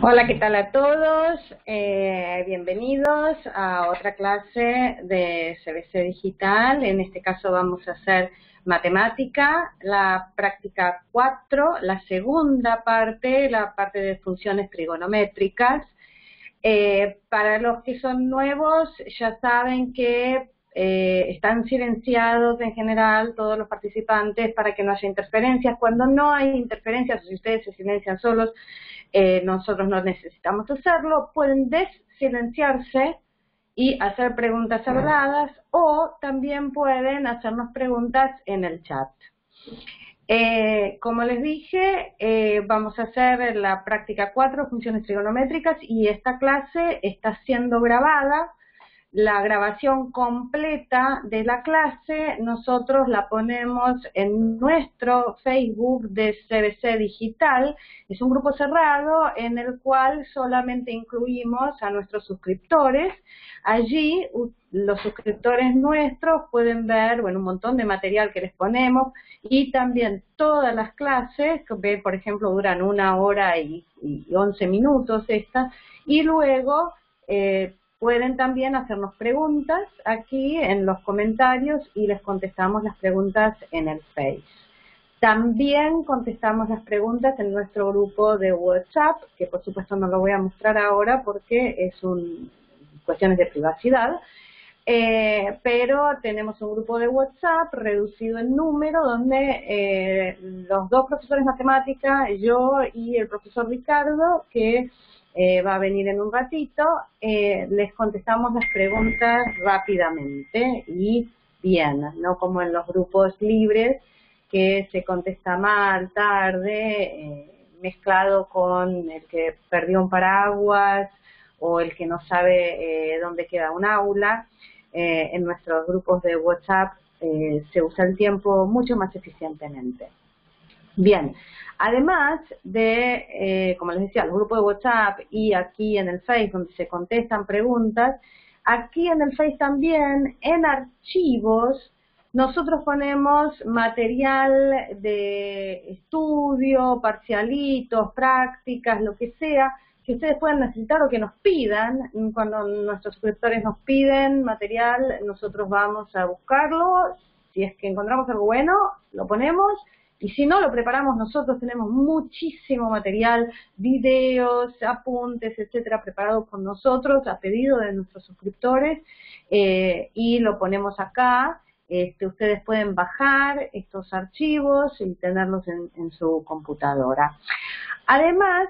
Hola, ¿qué tal a todos? Bienvenidos a otra clase de CBC Digital. En este caso vamos a hacer matemática, la práctica 4, la segunda parte, la parte de funciones trigonométricas. Para los que son nuevos, ya saben que están silenciados en general todos los participantes para que no haya interferencias. Cuando no hay interferencias, o si ustedes se silencian solos, nosotros no necesitamos hacerlo, pueden desilenciarse y hacer preguntas habladas, o también pueden hacernos preguntas en el chat. Como les dije, vamos a hacer la práctica 4, funciones trigonométricas, y esta clase está siendo grabada. La grabación completa de la clase nosotros la ponemos en nuestro Facebook de CBC Digital. Es un grupo cerrado en el cual solamente incluimos a nuestros suscriptores. Allí los suscriptores nuestros pueden ver, bueno, un montón de material que les ponemos, y también todas las clases, que por ejemplo duran 1 hora y 11 minutos estas, y luego pueden también hacernos preguntas aquí en los comentarios y les contestamos las preguntas en el Face. También contestamos las preguntas en nuestro grupo de WhatsApp, que por supuesto no lo voy a mostrar ahora porque es cuestiones de privacidad, pero tenemos un grupo de WhatsApp reducido en número donde los dos profesores de matemática, yo y el profesor Ricardo, que va a venir en un ratito, les contestamos las preguntas rápidamente y bien, no como en los grupos libres que se contesta mal, tarde, mezclado con el que perdió un paraguas o el que no sabe dónde queda un aula. En nuestros grupos de WhatsApp se usa el tiempo mucho más eficientemente. Bien, además de, como les decía, los grupos de WhatsApp y aquí en el Face donde se contestan preguntas, aquí en el Face también, en archivos, nosotros ponemos material de estudio, parcialitos, prácticas, lo que sea, que ustedes puedan necesitar o que nos pidan. Cuando nuestros suscriptores nos piden material, nosotros vamos a buscarlo. Si es que encontramos algo bueno, lo ponemos. Y si no, lo preparamos nosotros. Tenemos muchísimo material, videos, apuntes, etcétera, preparados por nosotros a pedido de nuestros suscriptores, y lo ponemos acá. Ustedes pueden bajar estos archivos y tenerlos en su computadora. Además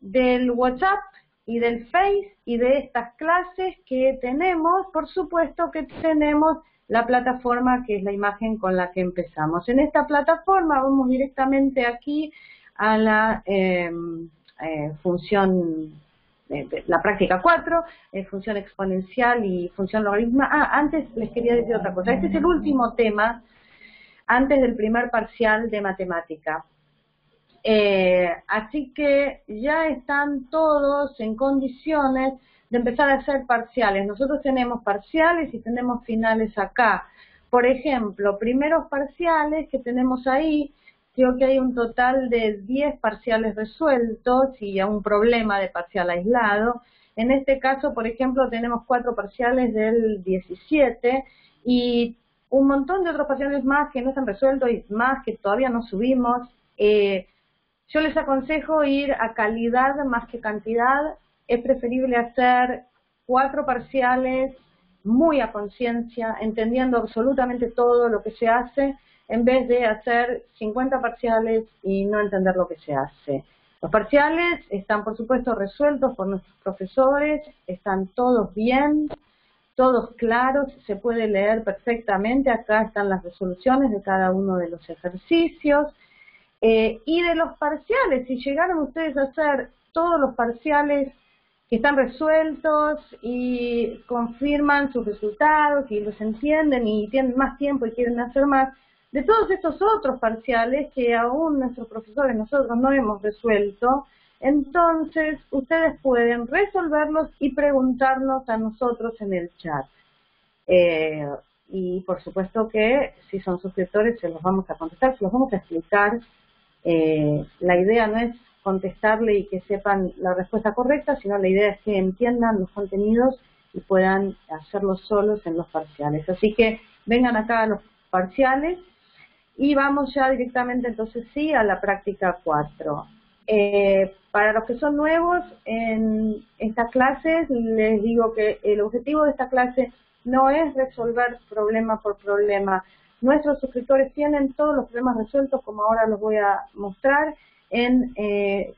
del WhatsApp y del Face y de estas clases que tenemos, por supuesto que tenemos la plataforma que es la imagen con la que empezamos. En esta plataforma vamos directamente aquí a la función, la práctica 4, función exponencial y función logaritma. Antes les quería decir otra cosa. Este es el último tema antes del primer parcial de matemática. Así que ya están todos en condiciones de empezar a hacer parciales. Nosotros tenemos parciales y tenemos finales acá. Por ejemplo, primeros parciales que tenemos ahí, creo que hay un total de 10 parciales resueltos y a un problema de parcial aislado. En este caso, por ejemplo, tenemos 4 parciales del 17 y un montón de otros parciales más que no están resueltos y más que todavía no subimos. Yo les aconsejo ir a calidad más que cantidad. Es preferible hacer 4 parciales muy a conciencia, entendiendo absolutamente todo lo que se hace, en vez de hacer 50 parciales y no entender lo que se hace. Los parciales están, por supuesto, resueltos por nuestros profesores, están todos bien, todos claros, se puede leer perfectamente. Acá están las resoluciones de cada uno de los ejercicios. Y de los parciales, si llegaron ustedes a hacer todos los parciales que están resueltos y confirman sus resultados y los entienden y tienen más tiempo y quieren hacer más, de todos estos otros parciales que aún nuestros profesores, nosotros no hemos resuelto, entonces ustedes pueden resolverlos y preguntarnos a nosotros en el chat. Y por supuesto que si son suscriptores se los vamos a contestar, se los vamos a explicar. La idea no es contestarle y que sepan la respuesta correcta, sino la idea es que entiendan los contenidos y puedan hacerlo solos en los parciales. Así que vengan acá a los parciales y vamos ya directamente entonces sí a la práctica 4. Para los que son nuevos en estas clases, les digo que el objetivo de esta clase no es resolver problema por problema. Nuestros suscriptores tienen todos los problemas resueltos, como ahora los voy a mostrar, en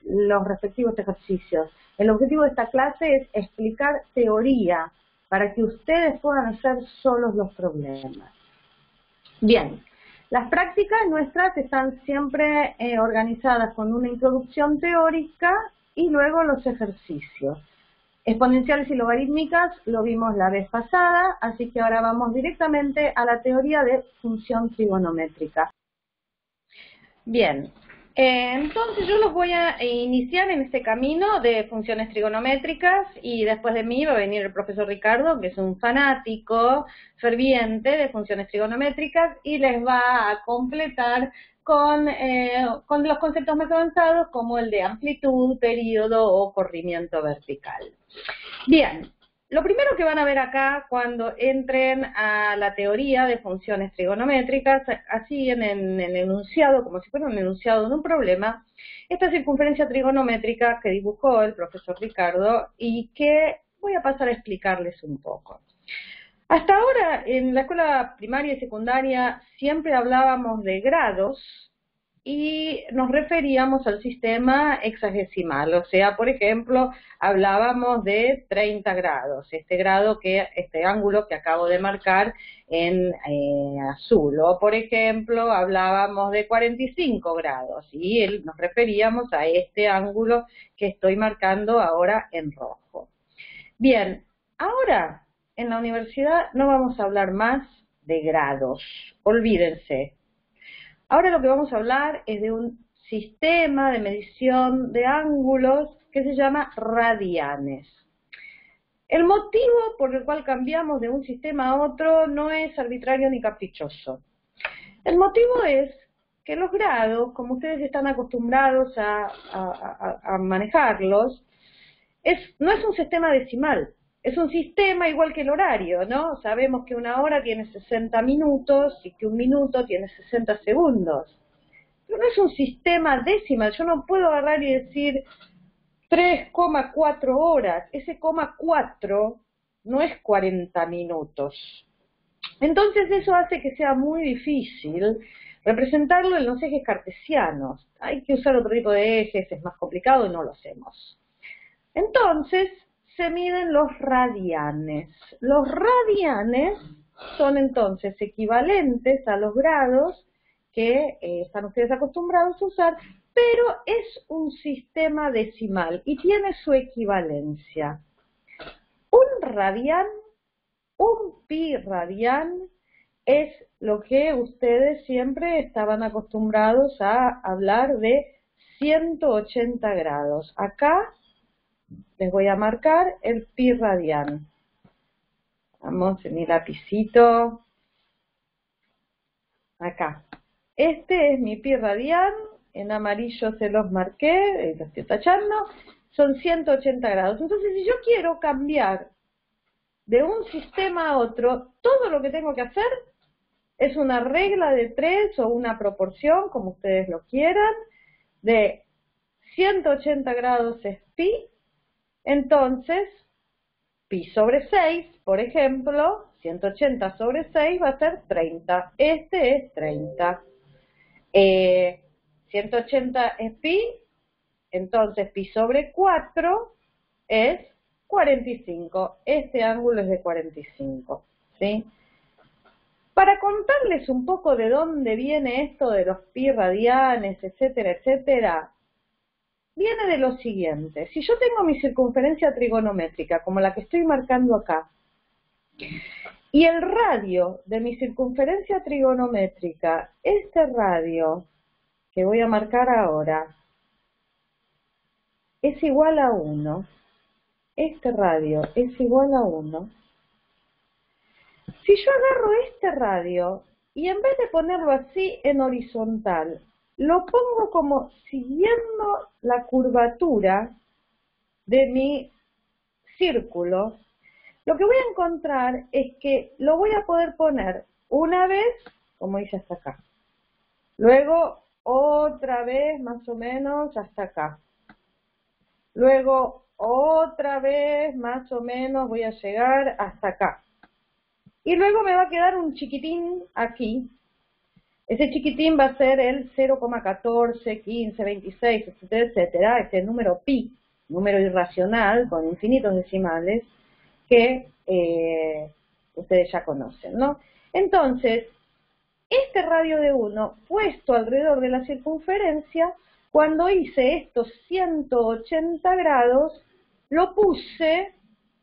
los respectivos ejercicios. El objetivo de esta clase es explicar teoría para que ustedes puedan hacer solos los problemas. Bien. Las prácticas nuestras están siempre organizadas con una introducción teórica y luego los ejercicios. Exponenciales y logarítmicas lo vimos la vez pasada, así que ahora vamos directamente a la teoría de función trigonométrica. Bien, entonces yo los voy a iniciar en este camino de funciones trigonométricas y después de mí va a venir el profesor Ricardo, que es un fanático ferviente de funciones trigonométricas y les va a completar con los conceptos más avanzados como el de amplitud, período o corrimiento vertical. Bien. Lo primero que van a ver acá cuando entren a la teoría de funciones trigonométricas, así en el enunciado, como si fuera un enunciado de un problema, esta circunferencia trigonométrica que dibujó el profesor Ricardo y que voy a pasar a explicarles un poco. Hasta ahora en la escuela primaria y secundaria siempre hablábamos de grados y nos referíamos al sistema hexagesimal, o sea, por ejemplo, hablábamos de 30 grados, este ángulo que acabo de marcar en azul, o por ejemplo, hablábamos de 45 grados, y nos referíamos a este ángulo que estoy marcando ahora en rojo. Bien, ahora en la universidad no vamos a hablar más de grados, olvídense. Ahora lo que vamos a hablar es de un sistema de medición de ángulos que se llama radianes. El motivo por el cual cambiamos de un sistema a otro no es arbitrario ni caprichoso. El motivo es que los grados, como ustedes están acostumbrados a manejarlos, no es un sistema decimal. Es un sistema igual que el horario, ¿no? Sabemos que una hora tiene 60 minutos y que un minuto tiene 60 segundos. Pero no es un sistema decimal. Yo no puedo agarrar y decir 3,4 horas. Ese 4 no es 40 minutos. Entonces eso hace que sea muy difícil representarlo en los ejes cartesianos. Hay que usar otro tipo de ejes, es más complicado y no lo hacemos. Entonces se miden los radianes. Los radianes son entonces equivalentes a los grados que están ustedes acostumbrados a usar, pero es un sistema decimal y tiene su equivalencia. Un radian, un pi radian, es lo que ustedes siempre estaban acostumbrados a hablar de 180 grados. Acá les voy a marcar el pi radian. Vamos en mi lapicito. Acá. Este es mi pi radian. En amarillo se los marqué, lo estoy tachando. Son 180 grados. Entonces, si yo quiero cambiar de un sistema a otro, todo lo que tengo que hacer es una regla de 3 o una proporción, como ustedes lo quieran, de 180 grados es pi. Entonces, pi sobre 6, por ejemplo, 180 sobre 6 va a ser 30. Este es 30. 180 es pi, entonces pi sobre 4 es 45. Este ángulo es de 45, ¿sí? Para contarles un poco de dónde viene esto de los pi radianes, etcétera, etcétera, viene de lo siguiente. Si yo tengo mi circunferencia trigonométrica, como la que estoy marcando acá, y el radio de mi circunferencia trigonométrica, este radio que voy a marcar ahora, es igual a 1, este radio es igual a 1, si yo agarro este radio y en vez de ponerlo así en horizontal, lo pongo como siguiendo la curvatura de mi círculo. Lo que voy a encontrar es que lo voy a poder poner una vez, como hice hasta acá. Luego otra vez más o menos hasta acá. Luego otra vez más o menos voy a llegar hasta acá. Y luego me va a quedar un chiquitín aquí. Ese chiquitín va a ser el 0,14, 15, 26, etcétera, etcétera. Este número pi, número irracional con infinitos decimales que ustedes ya conocen, ¿no? Entonces, este radio de 1 puesto alrededor de la circunferencia, cuando hice estos 180 grados, lo puse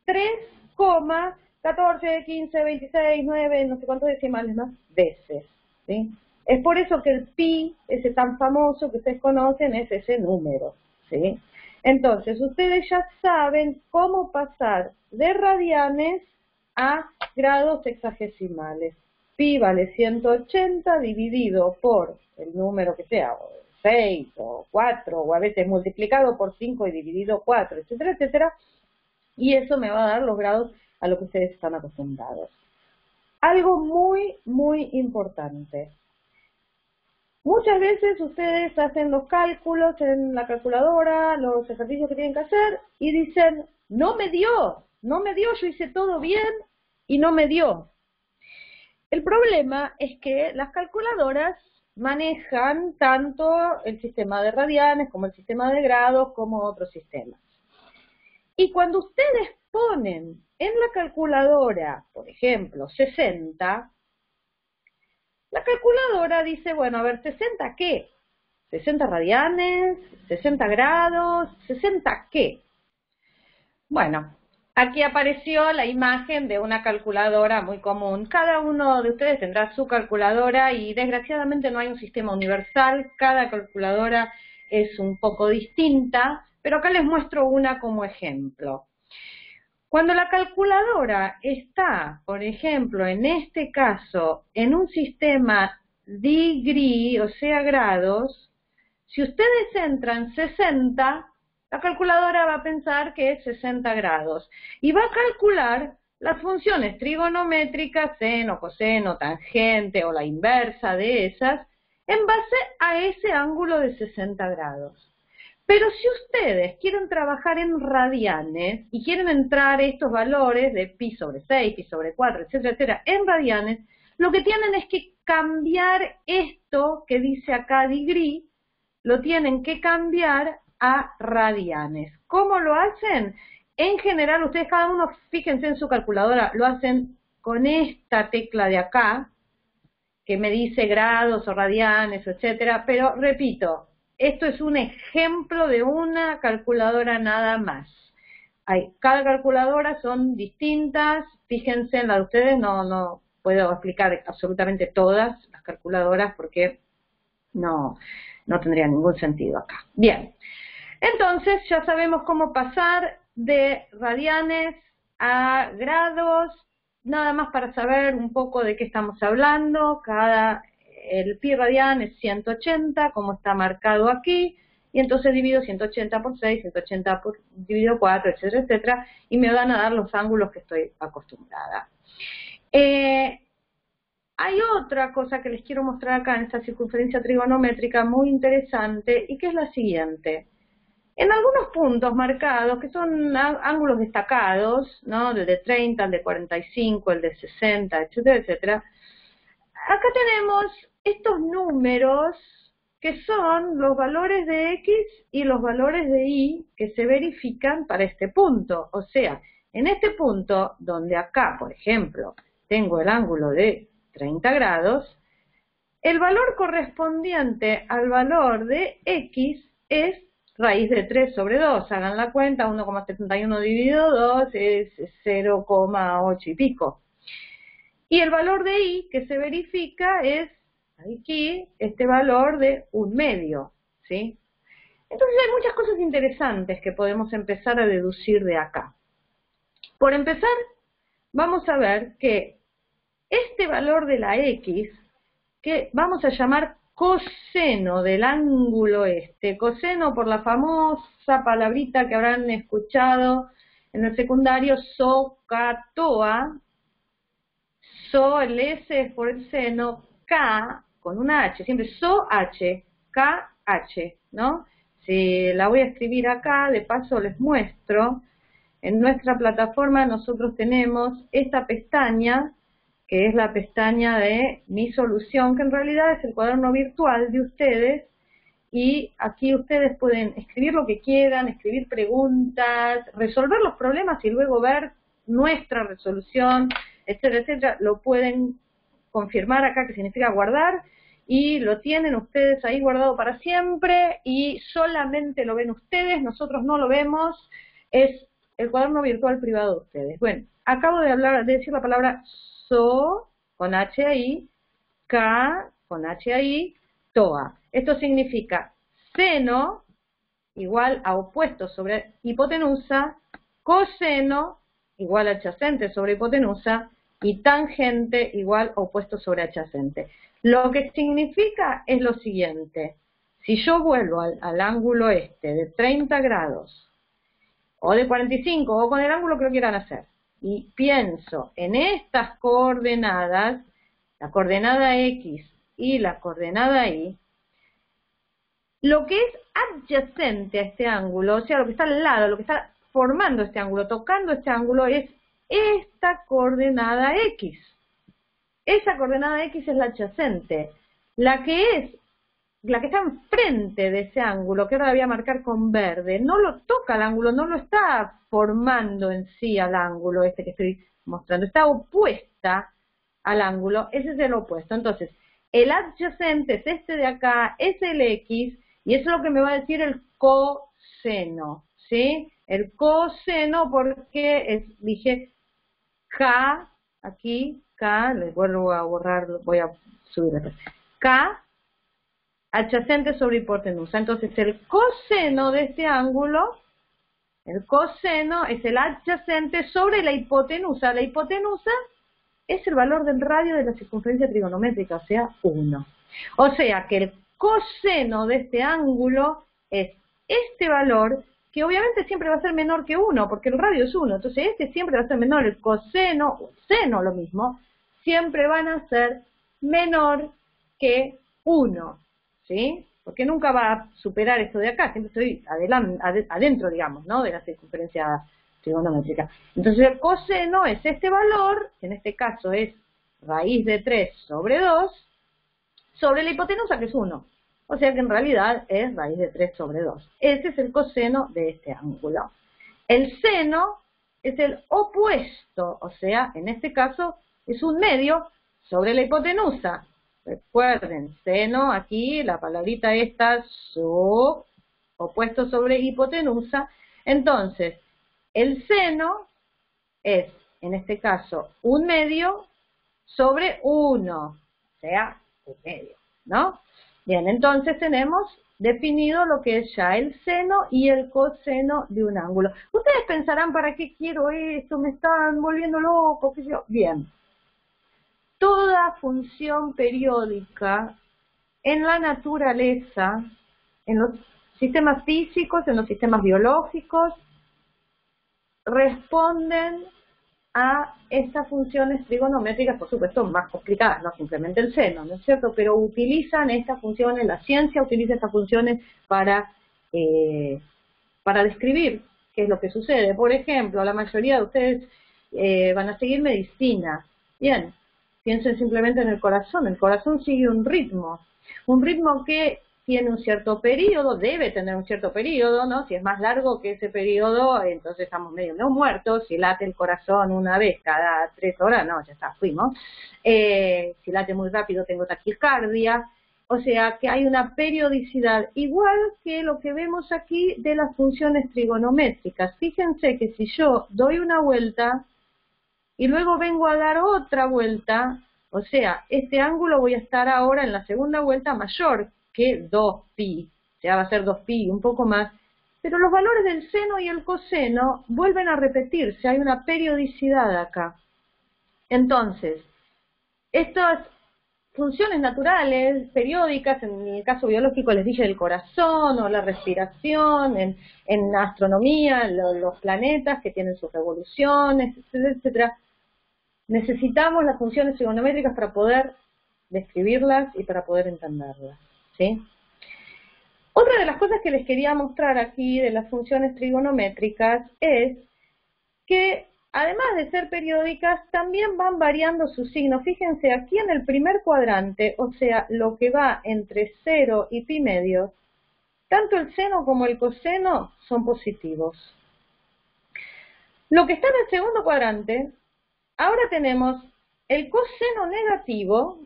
3,14, 15, 26, 9, no sé cuántos decimales más veces, ¿sí? Es por eso que el pi, ese tan famoso que ustedes conocen, es ese número, ¿sí? Entonces, ustedes ya saben cómo pasar de radianes a grados sexagesimales. Pi vale 180 dividido por el número que sea, 6 o 4, o a veces multiplicado por 5 y dividido 4, etcétera, etcétera, y eso me va a dar los grados a lo que ustedes están acostumbrados. Algo muy, muy importante. Muchas veces ustedes hacen los cálculos en la calculadora, los ejercicios que tienen que hacer, y dicen, no me dio, yo hice todo bien y no me dio. El problema es que las calculadoras manejan tanto el sistema de radianes como el sistema de grados como otros sistemas. Y cuando ustedes ponen en la calculadora, por ejemplo, 60, la calculadora dice, bueno, a ver, ¿60 qué? ¿60 radianes? ¿60 grados? ¿60 qué? Bueno, aquí apareció la imagen de una calculadora muy común. Cada uno de ustedes tendrá su calculadora y desgraciadamente no hay un sistema universal. Cada calculadora es un poco distinta, pero acá les muestro una como ejemplo. Cuando la calculadora está, por ejemplo, en este caso, en un sistema degree, o sea, grados, si ustedes entran 60, la calculadora va a pensar que es 60 grados y va a calcular las funciones trigonométricas, seno, coseno, tangente o la inversa de esas, en base a ese ángulo de 60 grados. Pero si ustedes quieren trabajar en radianes y quieren entrar estos valores de pi sobre 6, pi sobre 4, etcétera, etcétera, en radianes, lo que tienen es que cambiar esto que dice acá degree, lo tienen que cambiar a radianes. ¿Cómo lo hacen? En general, ustedes cada uno, fíjense en su calculadora, lo hacen con esta tecla de acá, que me dice grados o radianes, etcétera, pero repito, esto es un ejemplo de una calculadora nada más. Cada calculadora son distintas, fíjense en la de ustedes, no puedo explicar absolutamente todas las calculadoras porque no tendría ningún sentido acá. Bien, entonces ya sabemos cómo pasar de radianes a grados, nada más para saber un poco de qué estamos hablando. El pi radian es 180, como está marcado aquí, y entonces divido 180 por 6, 180 dividido 4, etcétera, etcétera, y me van a dar los ángulos que estoy acostumbrada. Hay otra cosa que les quiero mostrar acá en esta circunferencia trigonométrica muy interesante, y que es la siguiente. En algunos puntos marcados, que son ángulos destacados, ¿no? El de 30, el de 45, el de 60, etcétera, etcétera, acá tenemos estos números que son los valores de X y los valores de Y que se verifican para este punto. O sea, en este punto, donde acá, por ejemplo, tengo el ángulo de 30 grados, el valor correspondiente al valor de X es raíz de 3 sobre 2. Hagan la cuenta, 1,71 dividido 2 es 0,8 y pico. Y el valor de Y que se verifica es, aquí, este valor de 1/2, ¿sí? Entonces hay muchas cosas interesantes que podemos empezar a deducir de acá. Por empezar, vamos a ver que este valor de la X, que vamos a llamar coseno del ángulo este, coseno por la famosa palabrita que habrán escuchado en el secundario, SOHCAHTOA, so, el S es por el seno, K con una H, siempre SOH, KH, ¿no? Si la voy a escribir acá, de paso les muestro, en nuestra plataforma nosotros tenemos esta pestaña, que es la pestaña de Mi Solución, que en realidad es el cuaderno virtual de ustedes, y aquí ustedes pueden escribir lo que quieran, escribir preguntas, resolver los problemas y luego ver nuestra resolución, etcétera, etcétera. Lo pueden confirmar acá, que significa guardar, y lo tienen ustedes ahí guardado para siempre, y solamente lo ven ustedes, nosotros no lo vemos, es el cuaderno virtual privado de ustedes. Bueno, acabo de decir la palabra so, con H ahí, K, con H ahí, TOA. Esto significa seno igual a opuesto sobre hipotenusa, coseno igual a adyacente sobre hipotenusa, y tangente igual a opuesto sobre adyacente. Lo que significa es lo siguiente: si yo vuelvo al ángulo este de 30 grados, o de 45, o con el ángulo que lo quieran hacer, y pienso en estas coordenadas, la coordenada X y la coordenada Y, lo que es adyacente a este ángulo, o sea, lo que está al lado, lo que está formando este ángulo, tocando este ángulo, es esta coordenada X. Esa coordenada X es la adyacente. La que está enfrente de ese ángulo, que ahora la voy a marcar con verde, no lo toca el ángulo, no lo está formando en sí al ángulo este que estoy mostrando, está opuesta al ángulo, ese es el opuesto. Entonces, el adyacente es este de acá, es el X, y eso es lo que me va a decir el coseno, ¿sí? El coseno, porque dije K, aquí, K, les vuelvo a borrar, voy a subir acá, K, adyacente sobre hipotenusa. Entonces, el coseno de este ángulo, el coseno es el adyacente sobre la hipotenusa. La hipotenusa es el valor del radio de la circunferencia trigonométrica, o sea, 1. O sea que el coseno de este ángulo es este valor, que obviamente siempre va a ser menor que 1, porque el radio es 1. Entonces este siempre va a ser menor. El coseno, o seno lo mismo, siempre van a ser menor que 1, ¿sí? Porque nunca va a superar esto de acá, siempre estoy adentro, digamos, ¿no?, de la circunferencia trigonométrica. Entonces el coseno es este valor, que en este caso es raíz de 3 sobre 2, sobre la hipotenusa, que es 1. O sea que en realidad es raíz de 3 sobre 2. Ese es el coseno de este ángulo. El seno es el opuesto, o sea, en este caso es un medio sobre la hipotenusa. Recuerden, seno, aquí la palabrita esta, opuesto sobre hipotenusa. Entonces, el seno es, en este caso, un medio sobre 1, o sea, un medio, ¿no? Bien, entonces tenemos definido lo que es ya el seno y el coseno de un ángulo. Ustedes pensarán, ¿para qué quiero esto? Me están volviendo loco, qué sé yo. Bien, toda función periódica en la naturaleza, en los sistemas físicos, en los sistemas biológicos, responden a estas funciones trigonométricas, por supuesto, más complicadas, no simplemente el seno, ¿no es cierto? Pero utilizan estas funciones, la ciencia utiliza estas funciones para describir qué es lo que sucede. Por ejemplo, la mayoría de ustedes van a seguir medicina. Bien, piensen simplemente en el corazón sigue un ritmo que tiene un cierto periodo, debe tener un cierto periodo, ¿no? Si es más largo que ese periodo, entonces estamos medio no muertos. Si late el corazón una vez cada 3 horas, no, ya está, fuimos. Si late muy rápido tengo taquicardia. O sea que hay una periodicidad, igual que lo que vemos aquí de las funciones trigonométricas. Fíjense que si yo doy una vuelta y luego vengo a dar otra vuelta, o sea, este ángulo voy a estar ahora en la segunda vuelta mayor que 2pi, o sea, va a ser 2pi y un poco más, pero los valores del seno y el coseno vuelven a repetirse, hay una periodicidad acá. Entonces, estas funciones naturales, periódicas, en el caso biológico les dije el corazón o la respiración, en astronomía, los planetas que tienen sus revoluciones, etcétera, etcétera. Necesitamos las funciones trigonométricas para poder describirlas y para poder entenderlas, ¿sí? Otra de las cosas que les quería mostrar aquí de las funciones trigonométricas es que, además de ser periódicas, también van variando su signo. Fíjense, aquí en el primer cuadrante, o sea, lo que va entre 0 y pi medios, tanto el seno como el coseno son positivos. Lo que está en el segundo cuadrante, ahora tenemos el coseno negativo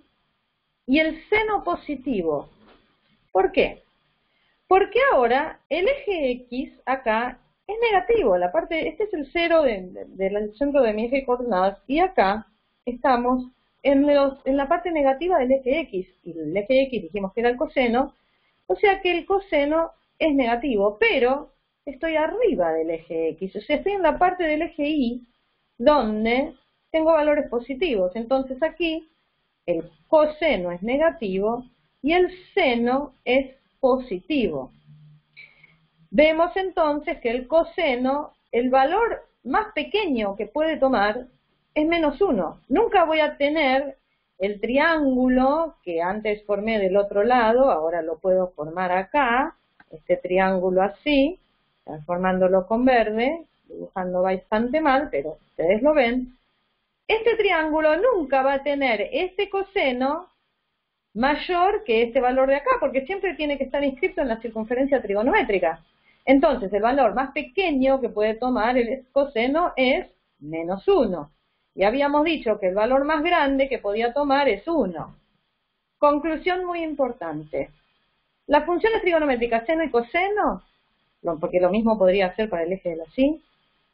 y el seno positivo. ¿Por qué? Porque ahora el eje X acá es negativo, este es el 0 del centro de mi eje de coordenadas, y acá estamos en la parte negativa del eje X, y el eje X dijimos que era el coseno, o sea que el coseno es negativo, pero estoy arriba del eje X, o sea, estoy en la parte del eje Y, donde tengo valores positivos, entonces aquí el coseno es negativo y el seno es positivo. Vemos entonces que el coseno, el valor más pequeño que puede tomar es -1. Nunca voy a tener el triángulo que antes formé del otro lado, ahora lo puedo formar acá, este triángulo así, formándolo con verde, dibujando bastante mal, pero ustedes lo ven. Este triángulo nunca va a tener este coseno mayor que este valor de acá, porque siempre tiene que estar inscrito en la circunferencia trigonométrica. Entonces, el valor más pequeño que puede tomar el coseno es -1. Y habíamos dicho que el valor más grande que podía tomar es 1. Conclusión muy importante. Las funciones trigonométricas seno y coseno, porque lo mismo podría ser para el eje de la Y,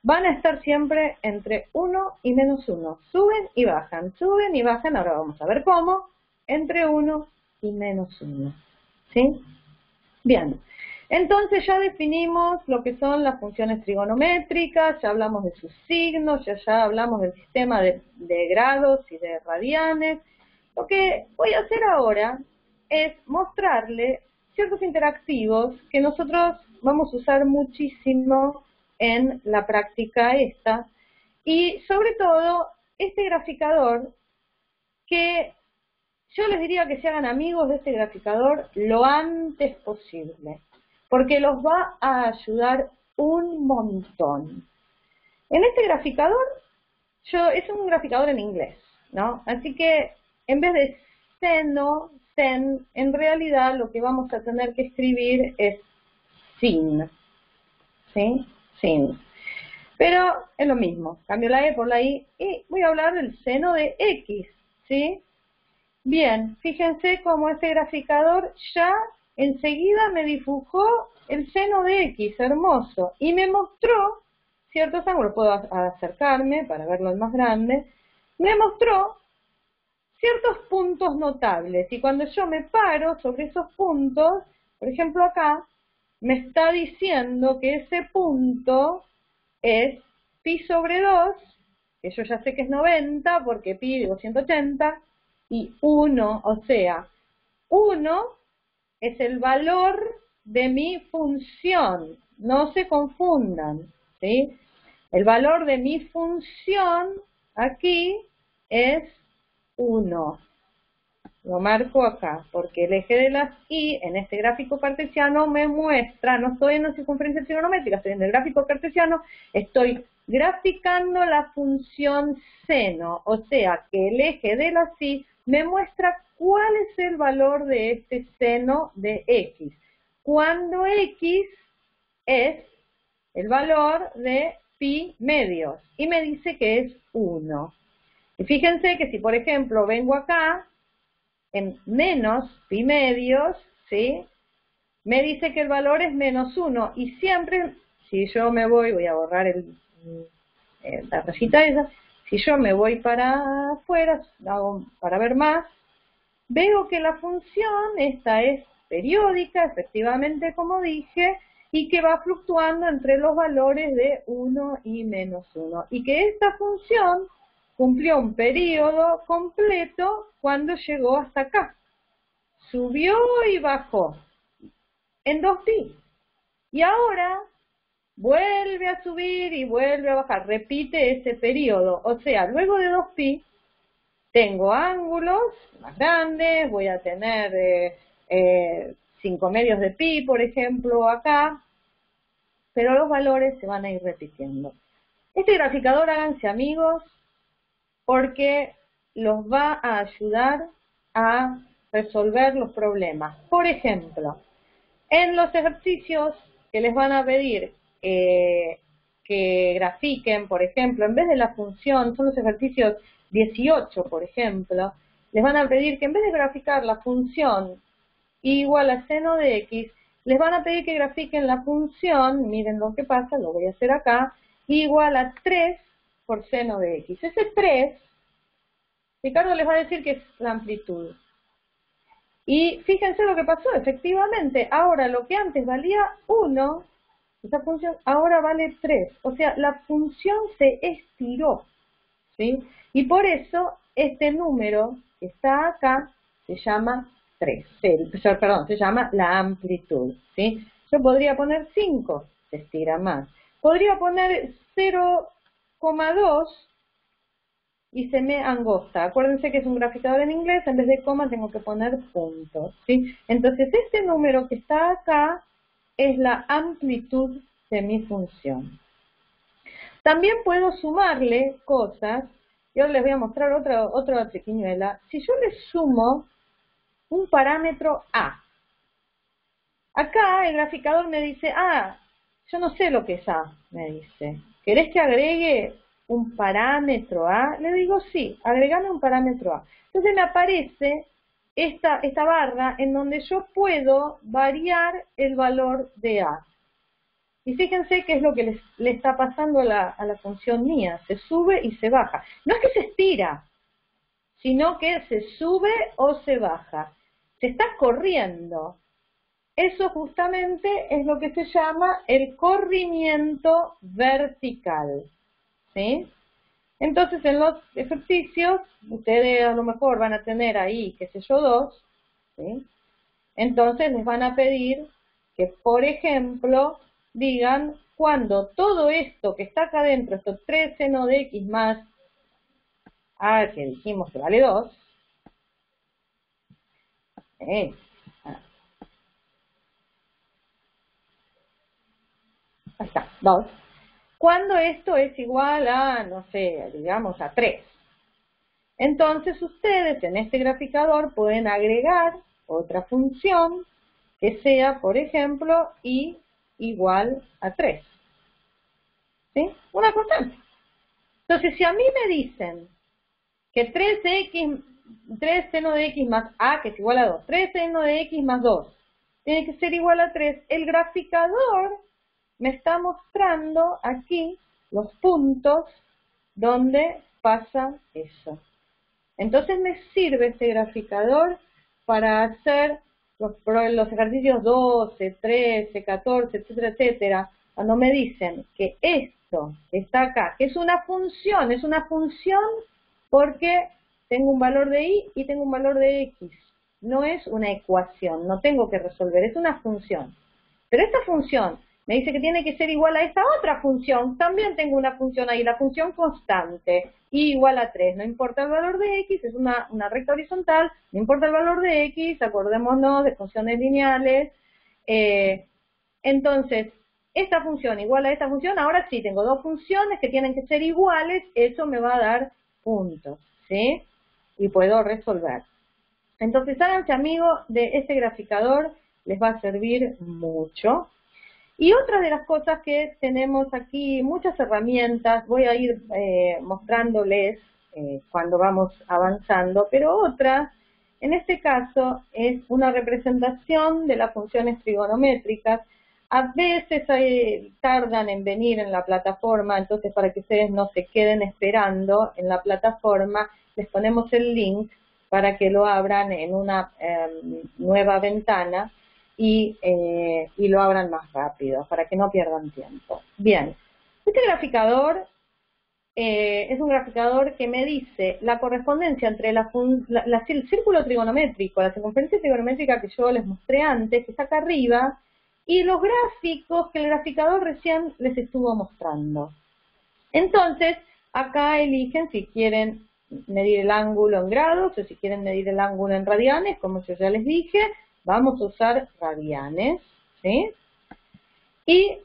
van a estar siempre entre 1 y -1. Suben y bajan, ahora vamos a ver cómo, entre 1 y -1. ¿Sí? Bien. Entonces ya definimos lo que son las funciones trigonométricas, ya hablamos de sus signos, ya hablamos del sistema de grados y de radianes. Lo que voy a hacer ahora es mostrarle ciertos interactivos que nosotros vamos a usar muchísimo en la práctica esta, y sobre todo este graficador, que yo les diría que se hagan amigos de este graficador lo antes posible, porque los va a ayudar un montón. En este graficador, es un graficador en inglés, ¿no? Así que en vez de seno, sen, en realidad lo que vamos a tener que escribir es sin, ¿sí? Sin. Pero es lo mismo, cambio la E por la I y voy a hablar del seno de X, ¿sí? Bien, fíjense cómo este graficador ya enseguida me dibujó el seno de X, hermoso, y me mostró ciertos ángulos, puedo acercarme para verlo más grande, me mostró ciertos puntos notables, y cuando yo me paro sobre esos puntos, por ejemplo acá, me está diciendo que ese punto es pi sobre 2, que yo ya sé que es 90, porque pi digo 180, y 1, o sea, 1 es el valor de mi función, no se confundan, ¿sí? El valor de mi función aquí es 1. Lo marco acá, porque el eje de las Y en este gráfico cartesiano me muestra, no estoy en la circunferencia trigonométrica, estoy en el gráfico cartesiano, estoy graficando la función seno, o sea que el eje de las Y me muestra cuál es el valor de este seno de X, cuando X es el valor de pi medios, y me dice que es 1. Y fíjense que si por ejemplo vengo acá, en menos pi medios, ¿sí? Me dice que el valor es -1, y siempre, si yo me voy a borrar la rayita esa, si yo me voy para afuera, para ver más, veo que la función esta es periódica, efectivamente como dije, y que va fluctuando entre los valores de 1 y -1, y que esta función, cumplió un periodo completo cuando llegó hasta acá. Subió y bajó en 2pi. Y ahora vuelve a subir y vuelve a bajar. Repite ese periodo. O sea, luego de 2pi tengo ángulos más grandes, voy a tener 5 medios de pi, por ejemplo, acá, pero los valores se van a ir repitiendo. Este graficador, háganse amigos, porque los va a ayudar a resolver los problemas. Por ejemplo, en los ejercicios que les van a pedir que grafiquen, por ejemplo, en vez de la función, son los ejercicios 18, por ejemplo, les van a pedir que en vez de graficar la función igual a seno de x, les van a pedir que grafiquen la función, miren lo que pasa, lo voy a hacer acá, igual a 3 por seno de x. Ese 3, Ricardo les va a decir que es la amplitud. Y fíjense lo que pasó, efectivamente, ahora lo que antes valía 1, esa función ahora vale 3. O sea, la función se estiró, ¿sí? Y por eso este número que está acá se llama 3, perdón, se llama la amplitud, ¿sí? Yo podría poner 5, se estira más. Podría poner 0,2 y se me angosta. Acuérdense que es un graficador en inglés, en vez de coma tengo que poner puntos, ¿sí? Entonces este número que está acá es la amplitud de mi función. También puedo sumarle cosas, y ahora les voy a mostrar otra triquiñuela. Si yo le sumo un parámetro A, acá el graficador me dice, yo no sé lo que es A, me dice. ¿Querés que agregue un parámetro A? Le digo sí, agregame un parámetro A. Entonces me aparece esta barra en donde yo puedo variar el valor de A. Y fíjense qué es lo que le está pasando a la función mía. Se sube y se baja. No es que se estira, sino que se sube o se baja. Se está corriendo. Eso justamente es lo que se llama el corrimiento vertical, ¿sí? Entonces, en los ejercicios, ustedes a lo mejor van a tener ahí, qué sé yo, 2, ¿sí? Entonces, les van a pedir que, por ejemplo, digan cuando todo esto que está acá adentro, estos 3 seno de x más a que dijimos que vale 2, ahí está, 2. Cuando esto es igual a, no sé, digamos a 3. Entonces ustedes en este graficador pueden agregar otra función que sea, por ejemplo, y igual a 3. ¿Sí? Una constante. Entonces, si a mí me dicen que 3 seno de x más a, que es igual a 2, 3 seno de x más 2, tiene que ser igual a 3, el graficador me está mostrando aquí los puntos donde pasa eso. Entonces me sirve este graficador para hacer los ejercicios 12, 13, 14, etcétera, etcétera, cuando me dicen que esto está acá, que es una función porque tengo un valor de y y tengo un valor de x. No es una ecuación, no tengo que resolver, es una función. Pero esta función me dice que tiene que ser igual a esta otra función. También tengo una función ahí, la función constante, y igual a 3. No importa el valor de x, es una recta horizontal, no importa el valor de x, acordémonos de funciones lineales. Entonces, esta función igual a esta función, ahora sí, tengo dos funciones que tienen que ser iguales, eso me va a dar puntos, ¿sí? Y puedo resolver. Entonces, háganse amigos de este graficador, les va a servir mucho. Y otra de las cosas que tenemos aquí, muchas herramientas, voy a ir mostrándoles cuando vamos avanzando, pero otra, en este caso, es una representación de las funciones trigonométricas. A veces tardan en venir en la plataforma, entonces para que ustedes no se queden esperando en la plataforma, les ponemos el link para que lo abran en una nueva ventana y lo abran más rápido, para que no pierdan tiempo. Bien, este graficador es un graficador que me dice la correspondencia entre el círculo trigonométrico, la circunferencia trigonométrica que yo les mostré antes, que está acá arriba, y los gráficos que el graficador recién les estuvo mostrando. Entonces, acá eligen si quieren medir el ángulo en grados o si quieren medir el ángulo en radianes, como yo ya les dije, vamos a usar radianes, ¿sí? Y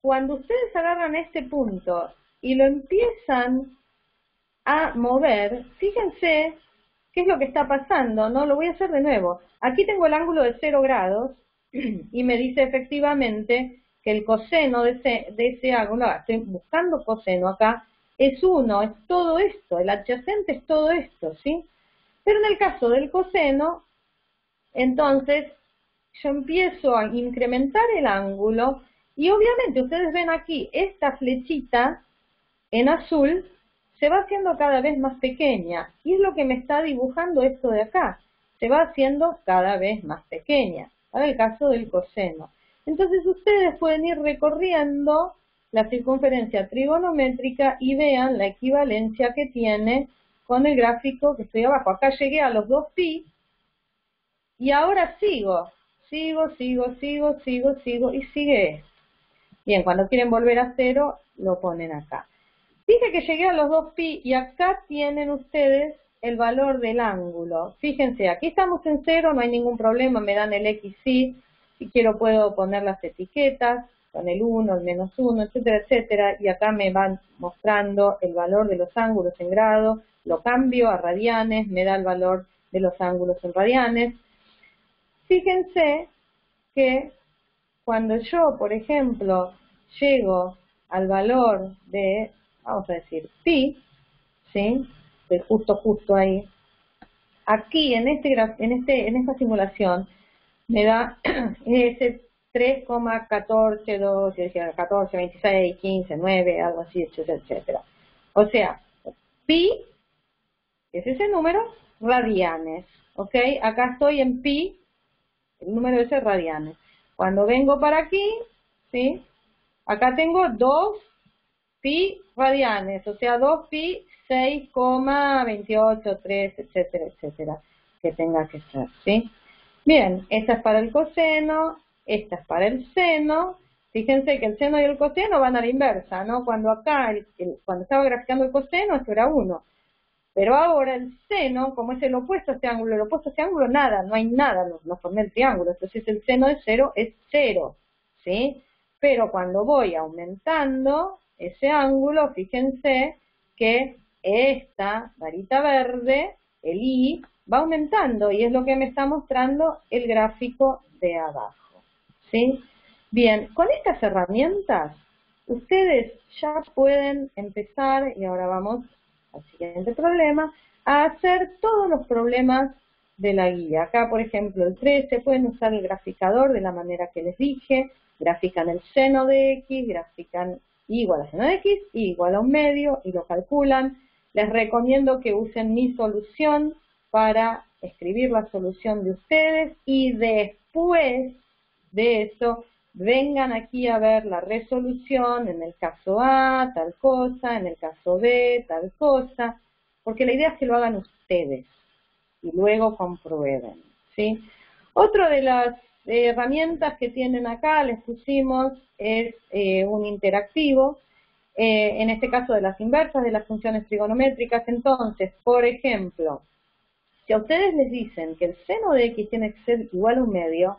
cuando ustedes agarran este punto y lo empiezan a mover, fíjense qué es lo que está pasando, ¿no? Lo voy a hacer de nuevo. Aquí tengo el ángulo de 0 grados y me dice efectivamente que el coseno de ese ángulo, estoy buscando coseno acá, es 1, es todo esto, el adyacente es todo esto, ¿sí? Pero en el caso del coseno, entonces yo empiezo a incrementar el ángulo y obviamente ustedes ven aquí esta flechita en azul se va haciendo cada vez más pequeña y es lo que me está dibujando esto de acá, se va haciendo cada vez más pequeña, para el caso del coseno. Entonces ustedes pueden ir recorriendo la circunferencia trigonométrica y vean la equivalencia que tiene con el gráfico que estoy abajo. Acá llegué a los 2pi y ahora sigo y sigue esto. Bien, cuando quieren volver a 0, lo ponen acá. Dije que llegué a los 2pi y acá tienen ustedes el valor del ángulo. Fíjense, aquí estamos en 0, no hay ningún problema, me dan el x, y si quiero puedo poner las etiquetas con el 1, el -1, etcétera, etcétera, y acá me van mostrando el valor de los ángulos en grado, lo cambio a radianes, me da el valor de los ángulos en radianes. Fíjense que cuando yo, por ejemplo, llego al valor de, vamos a decir, pi, ¿sí? Estoy justo ahí. Aquí, en esta simulación, me da ese 3,142, 14, 26, 15, 9, algo así, etcétera, etcétera. O sea, pi es ese número, radianes, ¿ok? Acá estoy en pi, el número ese radianes. Cuando vengo para aquí, ¿sí? Acá tengo 2 pi radianes, o sea, 2pi, 6,28, 3, etcétera, etcétera, que tenga que ser, ¿sí? Bien, esta es para el coseno, esta es para el seno. Fíjense que el seno y el coseno van a la inversa, ¿no? Cuando acá, cuando estaba graficando el coseno, esto era 1. Pero ahora el seno, como es el opuesto a este ángulo, el opuesto a este ángulo, nada, no hay nada, no formé el triángulo. Entonces el seno de 0 es 0, ¿sí? Pero cuando voy aumentando ese ángulo, fíjense que esta varita verde, el i, va aumentando y es lo que me está mostrando el gráfico de abajo, ¿sí? Bien, con estas herramientas ustedes ya pueden empezar, y ahora vamos al siguiente problema, a hacer todos los problemas de la guía. Acá, por ejemplo, el 13, pueden usar el graficador de la manera que les dije, grafican el seno de x, grafican y igual a seno de x, y igual a 1/2, y lo calculan. Les recomiendo que usen mi solución para escribir la solución de ustedes, y después de eso, vengan aquí a ver la resolución, en el caso A, tal cosa, en el caso B, tal cosa, porque la idea es que lo hagan ustedes y luego comprueben, ¿sí? Otra de las herramientas que tienen acá, les pusimos, es un interactivo, en este caso de las inversas de las funciones trigonométricas. Entonces, por ejemplo, si a ustedes les dicen que el seno de x tiene que ser igual a 1/2,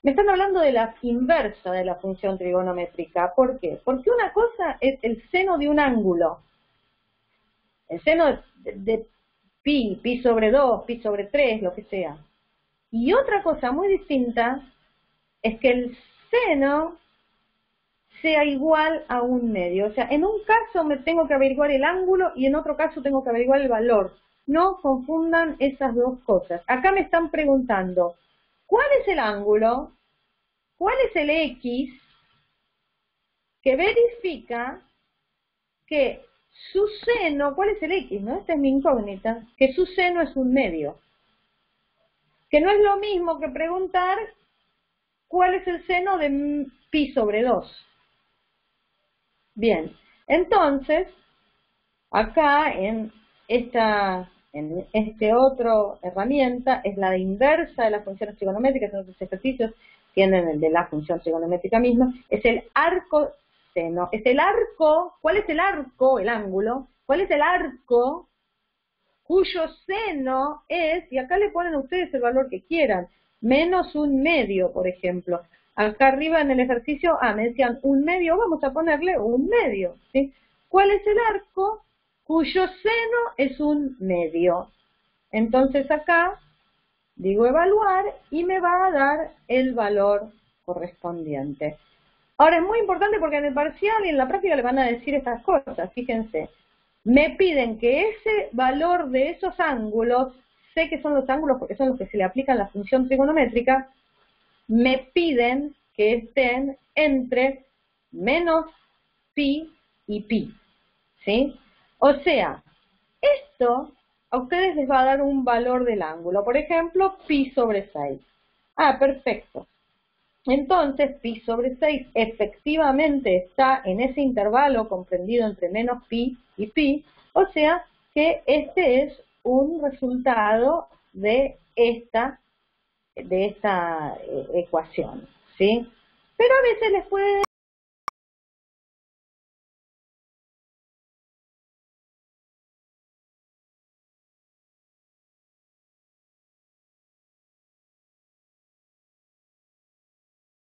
me están hablando de la inversa de la función trigonométrica. ¿Por qué? Porque una cosa es el seno de un ángulo, el seno de pi sobre 2, pi sobre 3, lo que sea. Y otra cosa muy distinta es que el seno sea igual a 1/2. O sea, en un caso me tengo que averiguar el ángulo y en otro caso tengo que averiguar el valor. No confundan esas dos cosas. Acá me están preguntando, ¿cuál es el ángulo? ¿Cuál es el x que verifica que su seno, ¿cuál es el x? ¿No? Esta es mi incógnita, que su seno es 1/2. Que no es lo mismo que preguntar cuál es el seno de pi sobre 2. Bien, Entonces, acá en este otro herramienta es la de inversa de las funciones trigonométricas. En otros ejercicios tienen el de la función trigonométrica misma, es el arco seno. Es el arco, ¿cuál es el arco? El ángulo. ¿Cuál es el arco cuyo seno es, y acá le ponen ustedes el valor que quieran, -1/2, por ejemplo? Acá arriba en el ejercicio, me decían 1/2, vamos a ponerle 1/2, ¿sí? ¿Cuál es el arco cuyo seno es 1/2? Entonces acá digo evaluar y me va a dar el valor correspondiente. Ahora es muy importante porque en el parcial y en la práctica le van a decir estas cosas, fíjense. Me piden que ese valor de esos ángulos, sé que son los ángulos porque son los que se le aplican la función trigonométrica, me piden que estén entre menos pi y pi, ¿sí? O sea, esto a ustedes les va a dar un valor del ángulo, por ejemplo, pi sobre 6. Perfecto. Entonces, pi sobre 6 efectivamente está en ese intervalo comprendido entre menos pi y pi, o sea que este es un resultado de esta ecuación, ¿sí? Pero a veces les puede